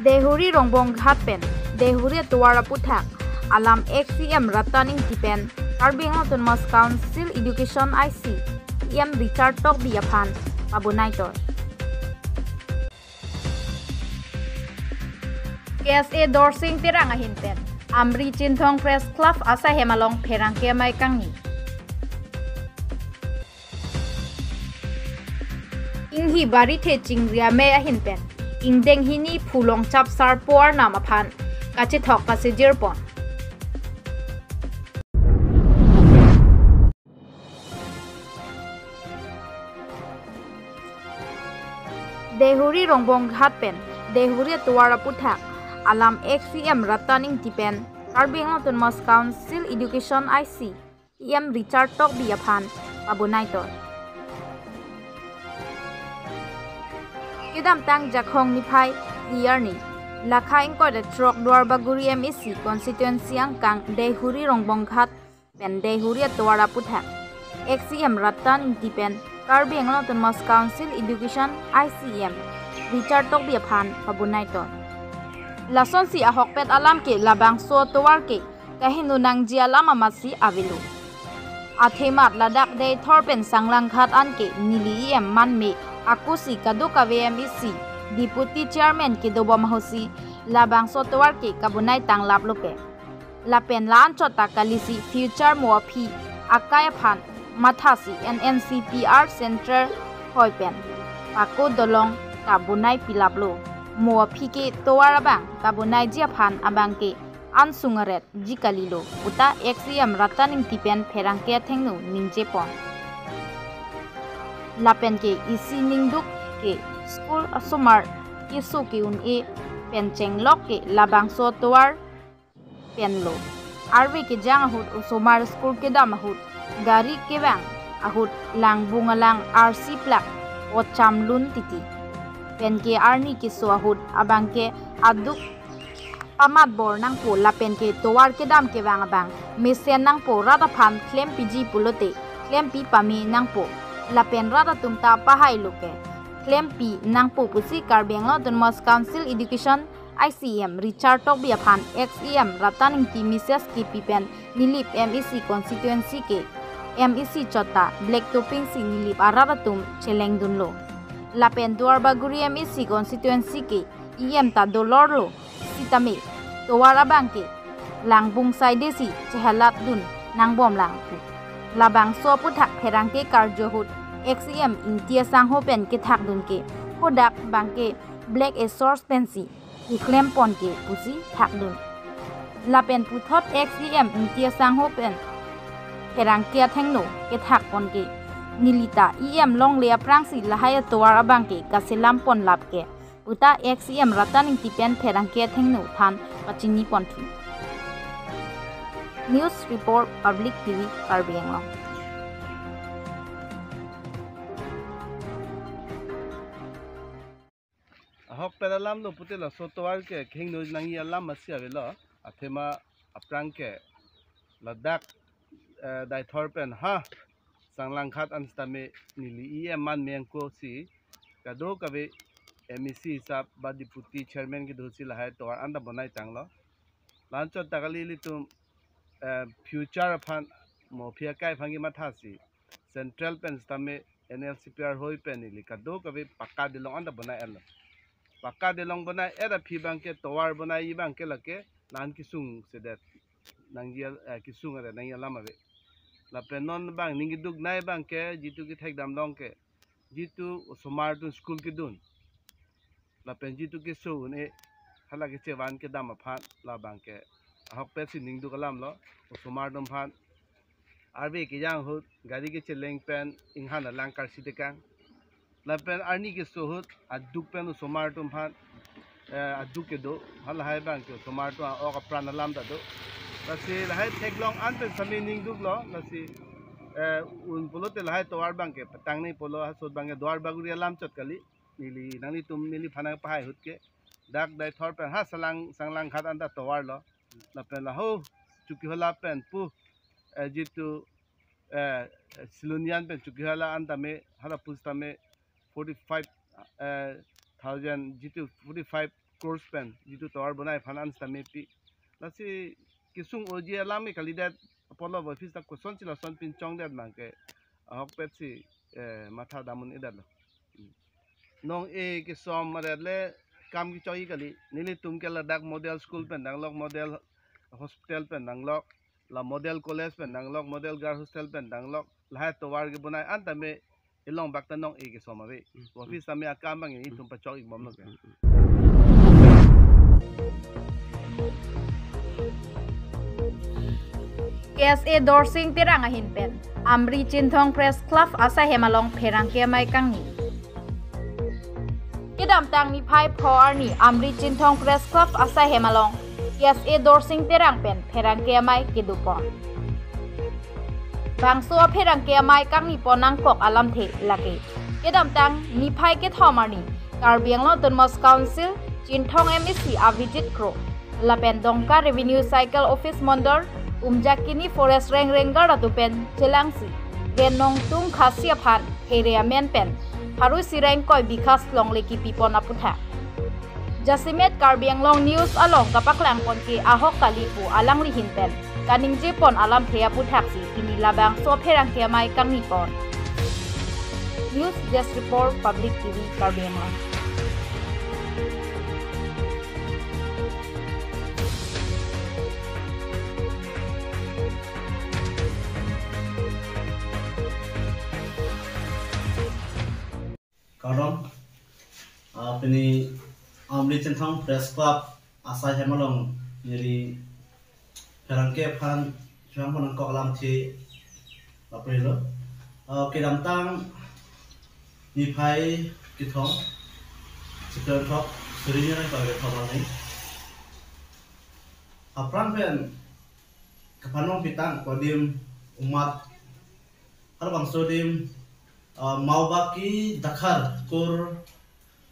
Dehuri rongbong ghatpen, dehuri tuara puthak, alam XCM rataning tipen, Karbing Notun Mas Council Education IC, Richard Tok Biapan, Abunaitor. KSA Dorsing Tirang Ahinten, Amri Chinthong Press Club Asa Hemalong Perang Kemai Kangi. Inghi bari the chingria me ahinpen, ingdeng hini phulong chap sar por namapan, kachi thok kasi jirpon. Dehuri rongbong ghatpen, dehuri tuara puthak, alam XCM rataning tipen, Karbing Notun Mas Council Education IC, Richard Tok Biapan, Abunaitor. Kidam tang jakhong nipai yearni, lakha ingko de trok duar baguri MEC constituency angkang dehuri rongbong ghat pen dehuri tuara puthak, XCM ratan tipen, Karbing Notun Mas Council Education ICM, Richard Tok Biapan, Abunaitor. Lason si ahokpet alam ke labang so tuar ke kahinu nang ji alam amasi avilu. Athemat ladak de thorpen sanglang ghat anke nili man me akusi kadu kave MEC Deputy Chairman ke doba mahosi labang so tuar ke kabunai tang laplope. Lapen lan chota kalisi future moapi akaya phan mathasi NNCPR Center hoipen. Paku dolong kabunai pilaplo. Moa pike toara bang kabunai jiaphan abang ke ansungaret jikalilo uta XCM rataning tipen perangke thengnu ningjepon. Lapen ke isi ningduk ke school asomar isu ke un e penceng lok ke labang so toar penlo. Arwe ke jang ahut usomar school ke damahut gari ke bang ahut lang bungalang RC plak o chamlun titi. Pen ke arni ke suahut abang ke aduk pamat bor nang po lapen ke towar ke dam ke bang abang mesen nang po rata phan klem piji pulote klem pi pami nang po lapen rata tumta pahai luke klem pi nang po pusi Karbing Notun Mas Council Education ICM Richard Tok Biapan XCM rataning ki Mrs. ki pipen nilip MEC constituency ke MEC chota black topping si nilip araratum cheleng dunlo. Lapen duar baguri MEC constituency ke ta dolorlo sitame towar abang ke langbung sai desi chehalat dun nang bom lang pu labang so puthak pherang ke karjohut XCM intia sangho pen ke thak dun ke hodak bang ke black a source pensi iklem pon ke pusi thak dun lapen puthot XCM intia sangho pen pherang ke thengno ke thak pon ke nilita long lea prangsi lahaya towar abang ke kasilam pon lap ke uta XCM rataning tipen pherang ke thengno than pachini pontu. News report Public TV Karbing Anglong. Ahok pedalam lo putila sotoar ke khengno nangi alam masya vela athema aprang ke ladak dai thorpen ha sanglang khat anstame nili man mengko si kado kabe MEC sab ba deputy chairman ke dosi lahai towar anda bonai tanglo lancho tagali litum future phan mafia kai phangi mathasi central pen stame NLCPR hoi pen nili kado kabe pakka dilong anda bonai alo pakka dilong bonai era phi bangke towar bonai i bangke lake lan kisung sedet nangial kisung ada nangial lama be la penon bang ningi duk nai bangke jitu ki thek dam long ke jitu somar tu school ki dun la pen jitu ki so ne hala ke chewan ke dam phan la bangke ahok pe si ning du kalam lo somar dum phan arbe ki yang hut gari ke cheleng pen inghan lang kar si dekang la pen arni ke so hut aduk pen somar dum phan aduk ke do hal hai bangke somar tu ok pran lam da do nasi lahai teklong anten sami ning duk lo nasi un polo te lahai towar bangke petang ni polo hasut bangke duar baguri alam chot kali nili nani tum nili phana pahai hutke dak dai thor pen ha sanglang khat anda towar lo la pen la ho chuki hola pen pu jitu silunian pen chuki hola anda me hala pusta me 45,000 jitu 45 course pen jitu tawar bonai finance tamepi lasi kisung oji alam ke kalidat apollo office tak kuson sila son pincong dat mangke ahok pet si matha damun idat lo nong e ke som maradle kam ki choi kali nili tum ke ladak model school pen danglok model hospital pen danglok la model college pen danglok model girl hostel pen danglok lahat tawar ke bonai antame ilong bakta nong e ke som ave office tame akam bang ini tum pachok ik bom lo ke KSA Dorsing tirang ahin pen Amri Chinthong Press Club asa hemalong pherang ke mai kangni Kidam tang ni phai phor ni Amri Chinthong Press Club asa hemalong KSA Dorsing tirang pen pherang ke mai kidupon Bangso pherang ke mai kangni ponang kok alam the lake Kidam tang ni phai ke thomani Karbiang lo Tunmos Council Chinthong MEC Avijit Kro Lapen Dongka Revenue Cycle Office Mondor Umjakini Forest Ranger atupen Celangsi Genong tung khasia phan area men pen Haru sireng koi bikas long leki pipon aputha Jasimet Karbiang Long News along kapaklang pon ki ahok kalipu alang lihin pen Kaning jepon alam thea puthaksi kini labang so pherang ke mai kangni pon News Desk Report Public TV Karbiang Long Kadang ini Amri Chinthong Press Club asal hemalong jadi perangke pan cuma menangkap alam ti apa itu kedam tang nipai kitong sekitar top serinya nih kalau top ini apran pen kepanong pitang kodim umat kalau bangsa dim mau baki Dakar kur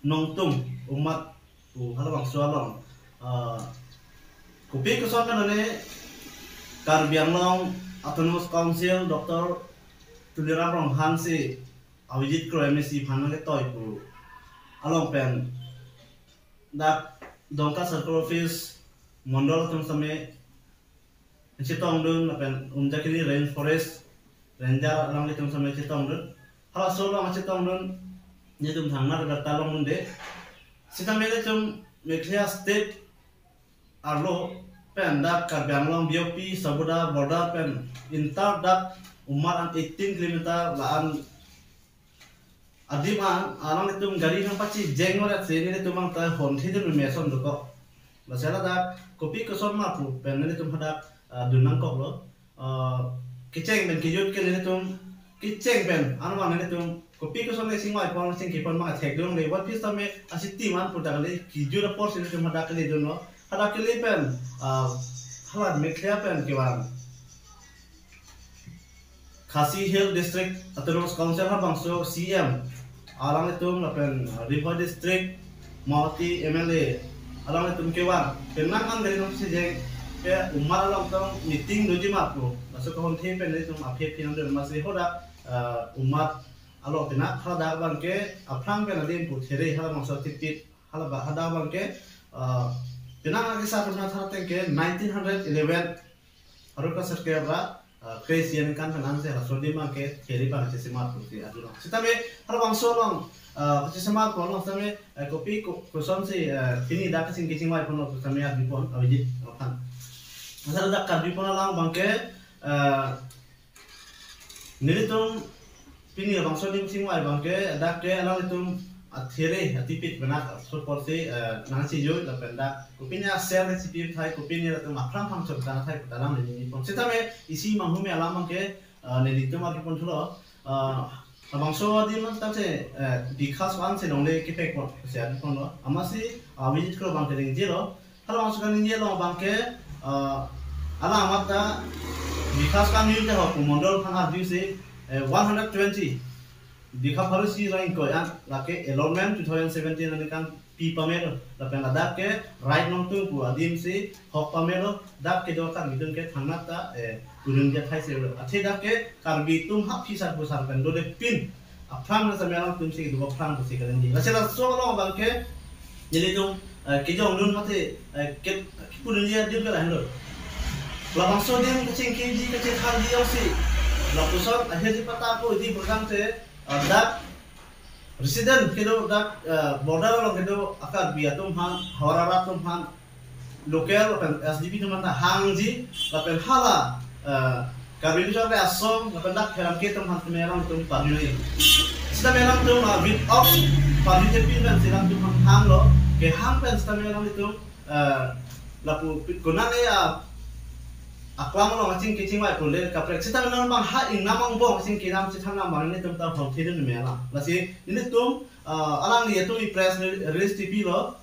nongtung umat halo bang sualong kopi kesokan ane Karbiang Long Autonomous Council Dr. Tuliram Rong Hansi Avijit Kro MEC Panang toy ku along pen dak Dongka Circle Office Mondol tum same Citong dun pen Umjakini Rainforest Ranger along tum same Citong dun Halo solo macam tong don, ni tum thangna dah talong munde. Sita mele tum Meghalaya State arlo pen dak Karbiang Long BOP Sabuda border pen intar dak umar 18 km laan adima alang tum gari nang paci jengor sini tum mang ta hon thi tum meson doko. Masala dak kopi koson ma pu pen ni tum hadak dunang kok lo. Kiceng ben kijut ke ni tum Kiceng pen, anu mana ni tum kopi ko songe singwai pon sing kipon ma thek dong le wat pis tame asiti man putak le kiju ra por sin tum hadak le dono hadak le pen halat Meghalaya pen kiwan Khasi Hill District Autonomous Council ha bangso CM alang tum pen River District Mawati MLA alang tum kiwan penang kan dari nom sejeng ke umar alang tum meeting doji mapu masuk ke honte pen le tum aphe pinang de masih hodak umat alo pina hada bangke aplang pena dim puthere hala mangso tipit hala hada bangke pina age sa puna tharte ke 1911 aruka sarkera kresian kan kan se rasodi mangke theri pa se smart puti aduno sitabe hala mangso long se smart pon long same kopi ko son se pini da ka sing kising wai pon lo same ad pon avijit kan masala da kan pon lang bangke Nilitum pini bangso dim singwai bangke dak ke alang itum athere atipit benak support se nansi jo la penda kopinya share recipe thai kopinya tum apram phang chok tan thai dalam ni pon sitame isi manghume alam ke nilitum ar pon thulo bangso dim tam se bikhas wan se nongle ke pek pon se ad pon lo amasi Avijit Kro bangke ding jelo halo bangso kan ni jelo bangke ala amata Bikas kami itu hok modal kan harus se 120 Bika policy rank ko yan lake enrollment 2017 ani kan pi pamelo la pen adak ke right nong tung ku adim se hok pamelo dak ke dotan midun ke thanata urun je thai se athe dak ke karbi tum hap pisar pusar pen do de pin apram na samelang tum se do apram se kalen di la se la so lo bang ke jadi tum cái dòng luôn có thể cái phụ nữ dia dia cái lain rồi là bằng số điểm cái chuyện gì cái chuyện tham gì ông sĩ là cuộc sống ở hết patah ko di program te dak resident cái đó dak border lo cái đó akar biar tum han hawara tum han local là SDP tum han hang gì là pen hala kabin cho cái asom là pen dak heram ke tum han meram tum padu ni sita meram tum without participation silam tum han hang lo ke hang pen sita meram itu là guna này aklam lo ngacing kicing wai pun le kaprek sita meram bang ha ing namang bong ngacing kinam sita nam bang ni tum ta hong thidun mela la si ini tum alang ni itu i press release TV lo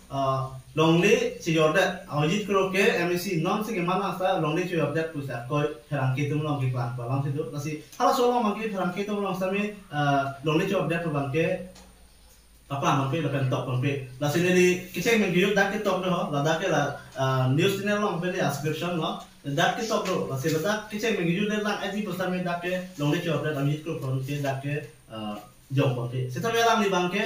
longli si yordat awajit kro ke MEC non si kemana sa longli si yordat pusa ko herang kitum long ki klan balang situ la si hala solo mang ki herang kitum long sami longli si yordat ko bang ke apa mang pe la kan top mang pe la si ni kicing meng yuk dak ki top lo la dak la news channel long pe la subscription lo dak ki top lo la si la dak kicing meng yuk le lang ati pusa me dak ke longli si yordat awajit kro ko ke dak ke jong bang ke sita me lang ni bang ke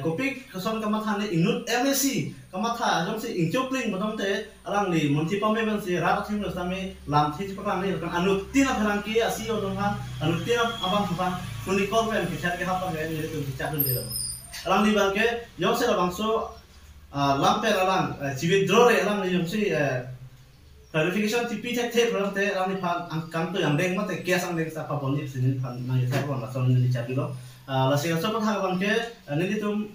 kopik keson kamatha ni inut MEC kamatha jom si ingchopling bodom te alang li monti pame ben si rat thim lo sami lam thi pakang ni kan anut tina phalang ki asi odong han anut tina abang phan kuni kol ben ki chat ke hapa ben ni tu chat dun dilo alang li bang ke jom se bang so lam pe alang si withdraw re alang li jom si clarification ti pi te phalang te alang ni phan ang kam to yang deng ma te kes ang deng sa pa bon ni sin phan na ye thai bon la son ni chat dilo la sing so patha bang ke ni tum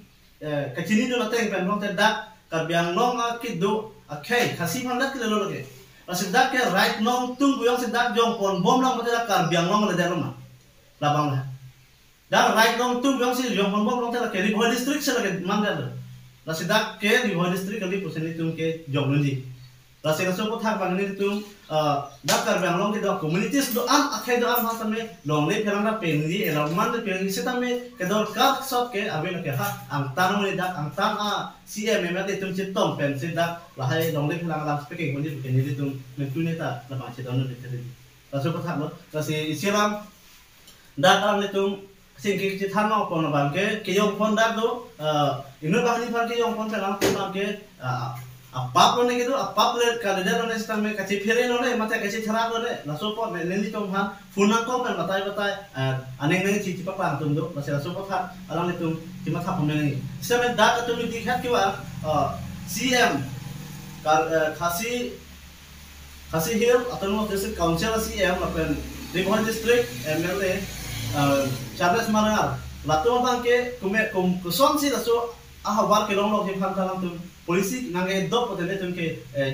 kachini do lateng pen bang te dak karbiang long kidu akhai khasi phan dak le lo ke la sing dak ke right long tung buyong sing dak jong pon bom long te dak karbiang long le der ma la bang la dak right long tung buyong sing jong pon bom long te la ke Riboy district se la ke man der la sing dak ke Riboy district kali pusen ni tum ke jong ni la sing so patha bang ni tum dak karbiang long ke do communities do an akhai do an ha me long le pherang na pen ni elman de pen se tam me ke dor kat sot ke abe ke ha ang tan ni dak ang tan CM me te tum chit tom pen se dak la hai long le pherang lam speaking ni ke ni tum men tu ne ta la ma che don de te la so patha lo la se isilam dak ang ni tum sing ke chit han no ko na bang ke yong phon dak do inu bang ni phan ke yong phon pe lang ko ke apap lo ne gitu apap le kalida lo ne stam me kachi phere lo ne mate kachi thara lo ne la so pot ne ni tom han funan ko pen batai aneng ne chi pa pang tum do la se so pot ha alang ne tum chi ma tha pom ne se me da tum di khat ki wa CM kar khasi hill autonomous district council CM la pen Riboy district MLA Charles Marangal la to bang ke kume son si la so war ke long lo ke phan talang tum polisi nange dop potene tum ke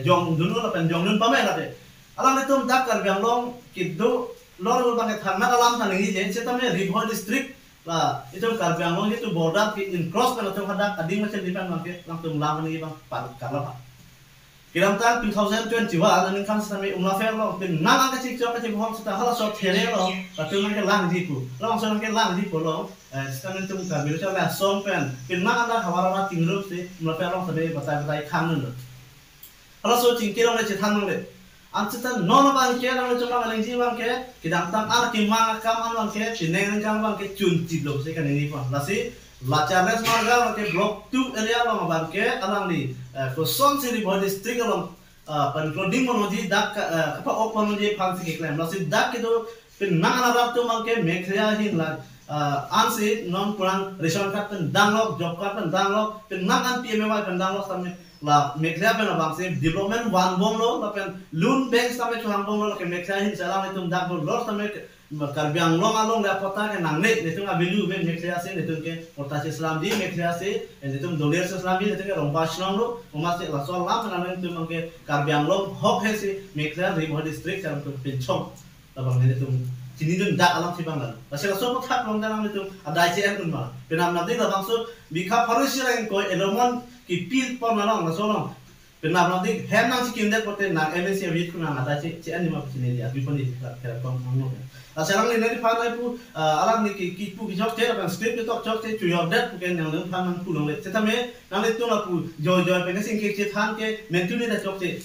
jong dunu la pen jong nun pame la de alang ne tum dak kar biang long ki do lor bang ke thang na alam than ni je se tame Riboy district la itum kar biang long itu border ki in cross pen tum hadak ading ma chen dipan bang ke lang tum lam ni bang par karla ba kiram tan 2021 aning kan sami umla fer lo pin nang ka chik chok ka chik hom sta hala so there lo ka tum ke lang di pu long so ke lang di pu lo sekarang itu kami bisa lihat sompen, pinang anda hawara tinggal sih, melakukan orang tadi batai kangen. Kalau so cingkirong le cetan le, ancetan non bang ke, orang cuma ngelengji bang ke, kita tentang anak kimang kam bang ke, sineng kam bang ke cunci lo sih kan ini pak, lasi Charles Marga bang ke blok 2 area bang ke, alang di koson sih di Riboy district alang pencluding monoji dak apa op monoji fungsi keklaim, lasi dak itu pinang anak tu bang ke mekhria hin lah. Ansi non kurang ration card pen download job card pen download pen nangan PMY pen download sampai la mekhria pen abang se development one bom lo la pen loan bank sampai chuang bom lo ke mekhria hin salam itu dak lo sampai karbiang long along la pota ke nangne itu abilu ben mekhria se itu ke pota se islam di mekhria se itu doler se islam di itu ke rompa shlong lo umas se la so lam nan itu ke karbiang long hok he se mekhria Riboy district jam tu pinchong abang itu Sini tu dak alam sibang lan. Pasal so pot hak long dalam itu ada ICN pun malah. Penam nanti dah bangsu bika harus yang kau elemen kipil pun malang langsung long. Penam nanti hem nang sikim dek poten nang MNC awit pun nang ada ICN ni macam sini dia. Bipun di kerap pun malu. Sekarang ni nanti pada ibu alam ni kipu kijok je, apa strip itu kijok je cuyok dek bukan yang lain paman pulang le. Tetapi nanti tu laku jauh-jauh pengen singkir cetan ke mentu ni dah kijok je.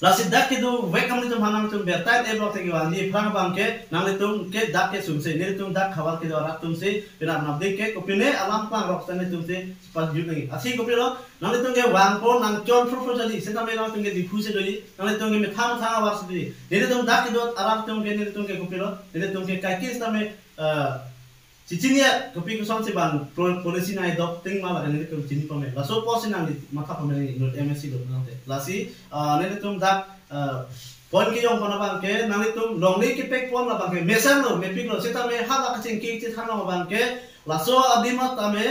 Lasi dak ke do welcome litum hanam tum bertai e blok tegi wandi phang bang ke nang litum ke dak ke sumse ne litum dak khawar ke do rak tum se pina nabde ke kopine alam pang rok tane tum se pas ju ngi asi kopilo nang litum ke wang po nang chon fru jadi seta me nang tum ke difu se doi nang litum ke me tham tha war se di ne litum dak ke do arak tum ke ne litum ke kopilo ne litum ke kai ke stame Cicinya kopi kusam si ban polisi na idop ting malah ini kum cini pome. Laso posi nang di mata pome ni not MSC dot nanti. Lasi nene tum dak pon ke yong pona bang ke nang tum longli ke pek pon la bang ke mesan lo mepik lo sita me hala kacing ke cit hana bang ke laso abima tame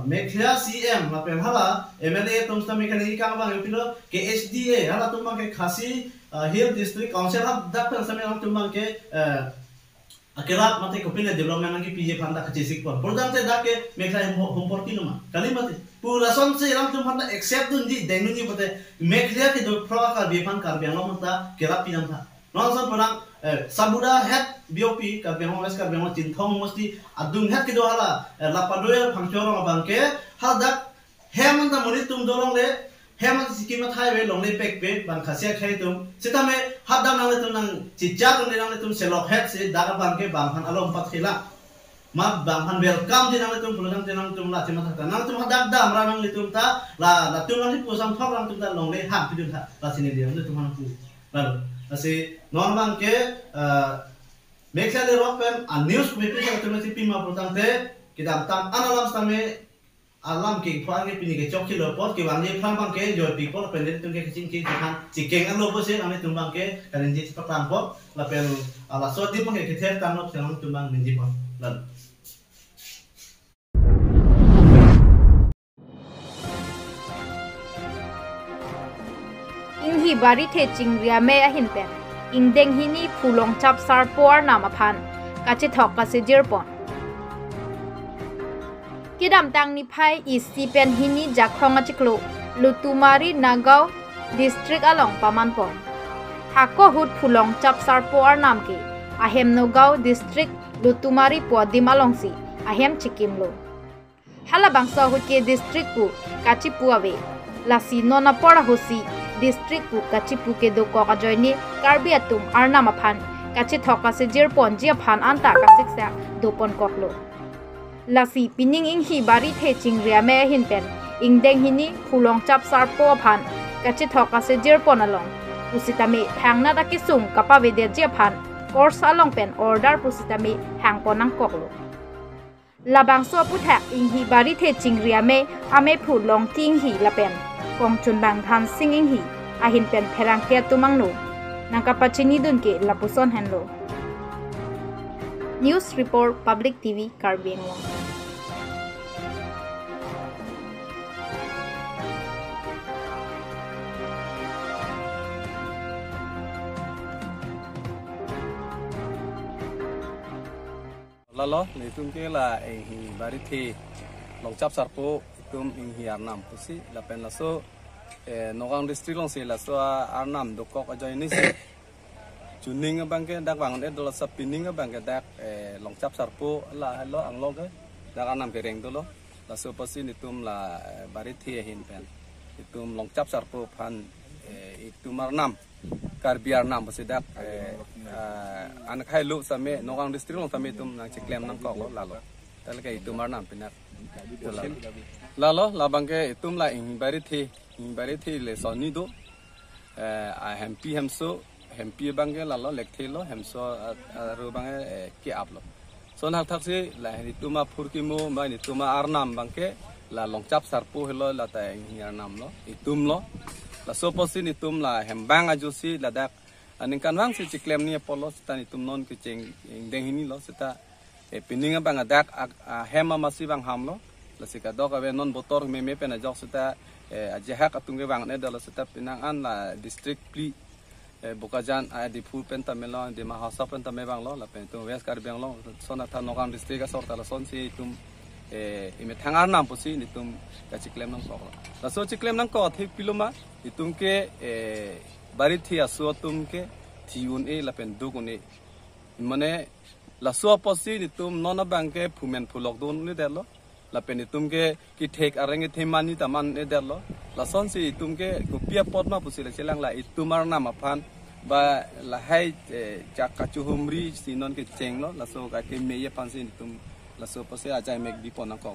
mekhya CM la pen hala MLA tum sta me kani ka bang yupilo ke SDA hala tum bang ke khasi hill district council hab dak pen same tum bang ke Akirat mati kopine development nangi PJ fanda kecesik pon. Bordam te dak ke mekla homporti numa. Kali mati pura son se ram tum fanda accept dun di denu ni bote mekla ke do pro ka befan kar biang mata kerap pinam tha. Non son porang sabuda het BOP ka biang mes ka biang tin thong mosti adung het ke do hala lapadoel phangchoro bangke hal dak hemanta moni tum dorong le Hemat sikimat highway long le pek pe bang khasia khai tum sita me hadam nang le tum nang chicha tum nang le tum selok het se daga bang ke bang phan alom pat khila ma bang phan welcome di nang le tum pulang te nang tum la te mata nang tum hadak dam ra nang le tum ta la tum nang pu sam thok nang tum ta long le hak pidun tha la sini dia le tum nang pu lalu ase normal ke mekla le rock pen a news me pe sa tum si pima putang te kita tam analam stame alam ke phang ke pini ke chok ki lo pot ke wang ye phang bang ke jo pi pot pen tum ke ching ki khan chi keng an lo po se ame tum bang ke kan ji pa pang pot la pen ala so di bang ke ther tan lo sang tum bang ni pot lan ing hi bari the chingria me a hin pen ing deng hini phulong chap sar por nama phan kachi thok ka se jir pon Kidam tang ni phai isi pen hini jakhong achiklo lutumari nagao district along pamanpon hako hut phulong chap sar por nam ke ahem nogao district lutumari podim alongsi ahem chikimlo hala bangsa hut ke district pu kachi puawe lasi nona pora hosi district pu kachi pu ke do ko ajoini karbi atum arnama phan kachi thoka se jir pon jia phan anta ka siksa do pon koklo Lasi pining ing hi bari the chingria me hin pen ing deng hini phulong chap sar po phan kachi thoka se jir pon along pusitami thangna da ki sung kapa vede je phan course along pen order pusitami hang ponang koklo labang so pu thak ing hi bari the chingria me ame phulong ting hi la pen kong chun bang than sing ing hi a hin pen pherang ke tumang no nangka pachini dun ke lapuson henlo News Report Public TV Karbi Anglong Lalo nitum ke la hi bari thi long chap sarpo tum ing hi arnam pusi la pen la so nogang district long se la so arnam do kok ajoy ni Juning bang ke dak bang de dola sapining bang ke dak long chap sarpo la lo ang lo ke dak anam ke reng dolo la so pasi nitum la bari thi hin pen itum long chap sarpo phan itum arnam karbiar nam pasi dak an khai lu same nogang district long same itum nang chiklem nang ko la lo tal ke itum arnam pinak la lo la bang ke itum la ing bari thi le so ni do a hampi hamso hempi bangge lalo lekthi lo hemso ru bangge ki aplo son hak thak si la ni tuma phurki mo ma ni tuma arnam bangke la longchap sarpu helo la ta arnam lo itum lo la soposi ni tum la hembang ajusi la dak aning kanwang si chiklem ni polo sta ni tum non ke cheng deng hini lo sita pininga bang dak hema masi bang ham lo la sika dok ave non botor me pena jok sita ajehak atunge bang ne dalo sita pinang an la district pli Bukajan di full penta melon di mahasa penta mebang lo la pentu wes kar bang lo sona tha nogam district ka sorta la son si tum ime thangar nam pusi ni tum ka chiklem nang ko la so chiklem nang ko thik piluma itum ke bari thi aso tum ke thiun e la pen du kuni mane la so posi ni tum nona bang ke phumen phulok don ni de lo la pen itum ke ki thek areng e themani taman e derlo la son si itum ke ku pia pot ma pusile selang la itumar na maphan ba la hai jak kachu humri sinon ke chenglo la so ka ke meye pansin itum la so pose aja mek di ponang ko